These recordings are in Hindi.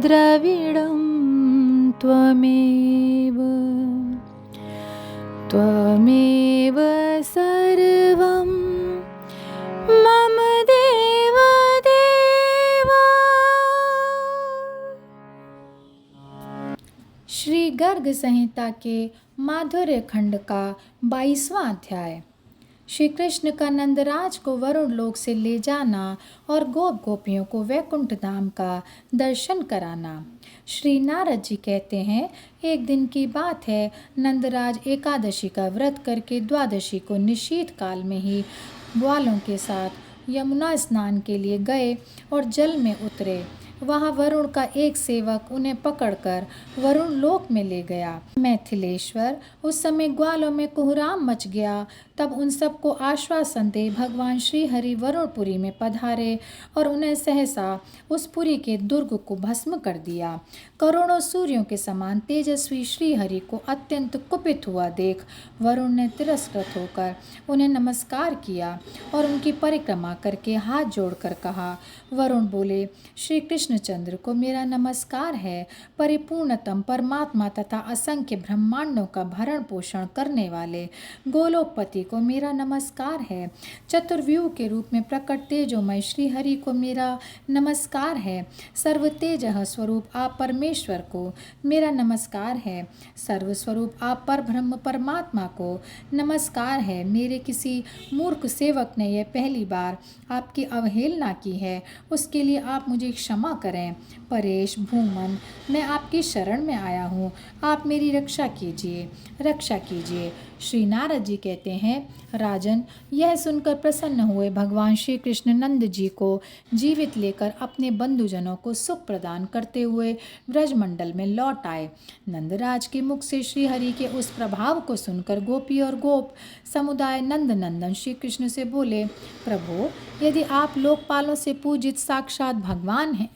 द्रविडं त्वमेव त्वमेव सर्वं मम देव देवा। श्री गर्ग संहिता के माधुर्य खंड का 22वां अध्याय। श्री कृष्ण का नंदराज को वरुण लोक से ले जाना और गोप गोपियों को वैकुंठ धाम का दर्शन कराना। श्री नारद जी कहते हैं, एक दिन की बात है, नंदराज एकादशी का व्रत करके द्वादशी को निशीत काल में ही ग्वालों के साथ यमुना स्नान के लिए गए और जल में उतरे। वहाँ वरुण का एक सेवक उन्हें पकड़कर वरुण लोक में ले गया। मैथिलेश्वर, उस समय ग्वालों में कोहराम मच गया। तब उन सबको आश्वासन दे भगवान श्री हरि वरुणपुरी में पधारे और उन्हें सहसा उस पुरी के दुर्ग को भस्म कर दिया। करोड़ों सूर्यों के समान तेजस्वी श्री हरि को अत्यंत कुपित हुआ देख वरुण ने तिरस्कृत होकर उन्हें नमस्कार किया और उनकी परिक्रमा करके हाथ जोड़कर कहा। वरुण बोले, श्री कृष्णचंद्र को मेरा नमस्कार है। परिपूर्णतम परमात्मा तथा असंख्य ब्रह्मांडों का भरण पोषण करने वाले गोलोकपति को मेरा नमस्कार है। चतुर्व्यूह के रूप में प्रकट तेजोमय श्री हरि को मेरा नमस्कार है। सर्व तेजः स्वरूप आप परमेश्वर को मेरा नमस्कार है। सर्व स्वरूप आप पर ब्रह्म परमात्मा को नमस्कार है। मेरे किसी मूर्ख सेवक ने यह पहली बार आपकी अवहेलना की है, उसके लिए आप मुझे क्षमा करें। परेश भूमन, मैं आपकी शरण में आया हूँ, आप मेरी रक्षा कीजिए, रक्षा कीजिए। श्री नारद जी कहते हैं, राजन, यह सुनकर प्रसन्न हुए भगवान श्री कृष्ण नंद जी को जीवित लेकर अपने बंधुजनों को सुख प्रदान करते हुए ब्रजमंडल में लौट आए। नंदराज के मुख से श्री हरि के उस प्रभाव को सुनकर गोपी और गोप समुदाय नंद नंदन श्री कृष्ण से बोले, प्रभु, यदि आप लोकपालों से पूजित साक्षात भगवान हैं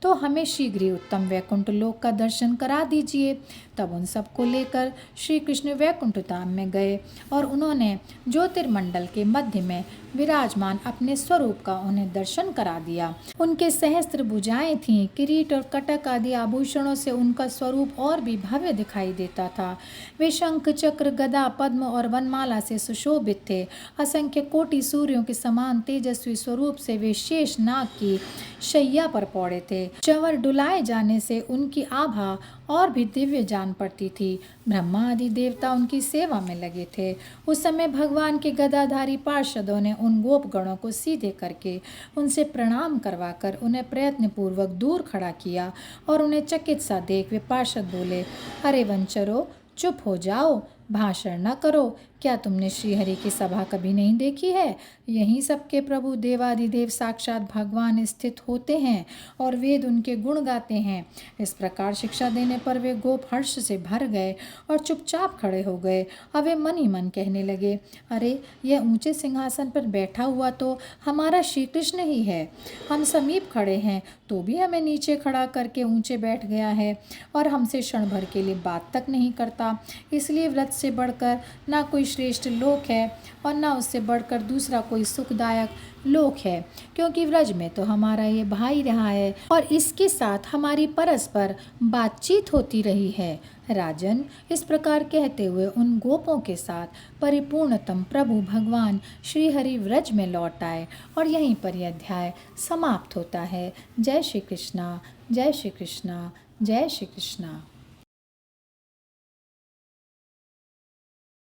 तो हमें शीघ्र ही उत्तम वैकुंठ लोक का दर्शन करा दीजिए। तब उन सबको लेकर श्री कृष्ण वैकुंठ धाम में गए और उन्होंने ज्योतिर्मंडल के मध्य में विराजमान अपने स्वरूप का उन्हें दर्शन करा दिया। उनके सहस्त्र भुजाएं थीं, किरीट और कटक आदि आभूषणों से उनका स्वरूप और भी भव्य दिखाई देता था। वे शंख चक्र गदा पद्म और वनमाला से सुशोभित थे। असंख्य कोटि सूर्यों के समान तेजस्वी स्वरूप से वे शेष नाग की शैया पर पौड़े थे। चंवर डुलाए जाने से उनकी आभा और भी दिव्य जान पड़ती थी। ब्रह्मा आदि देवता उनकी सेवा में लगे थे। उस समय भगवान के गदाधारी पार्षदों ने उन गोपगणों को सीधे करके उनसे प्रणाम करवाकर उन्हें प्रयत्न पूर्वक दूर खड़ा किया और उन्हें चकित सा देख वे पार्षद बोले, अरे वंचरो, चुप हो जाओ, भाषण न करो। क्या तुमने श्रीहरि की सभा कभी नहीं देखी है? यहीं सबके प्रभु देवादिदेव साक्षात भगवान स्थित होते हैं और वेद उनके गुण गाते हैं। इस प्रकार शिक्षा देने पर वे गोप हर्ष से भर गए और चुपचाप खड़े हो गए। अब वे मन ही मन कहने लगे, अरे यह ऊंचे सिंहासन पर बैठा हुआ तो हमारा श्री कृष्ण ही है। हम समीप खड़े हैं तो भी हमें नीचे खड़ा करके ऊंचे बैठ गया है और हमसे क्षण भर के लिए बात तक नहीं करता। इसलिए व्रत से बढ़कर ना कोई श्रेष्ठ लोक है और ना उससे बढ़कर दूसरा कोई सुखदायक लोक है, क्योंकि व्रज में तो हमारा ये भाई रहा है और इसके साथ हमारी परस्पर बातचीत होती रही है। राजन, इस प्रकार कहते हुए उन गोपों के साथ परिपूर्णतम प्रभु भगवान श्री हरि व्रज में लौट आए और यहीं पर यह अध्याय समाप्त होता है। जय श्री कृष्णा, जय श्री कृष्णा, जय श्री कृष्णा।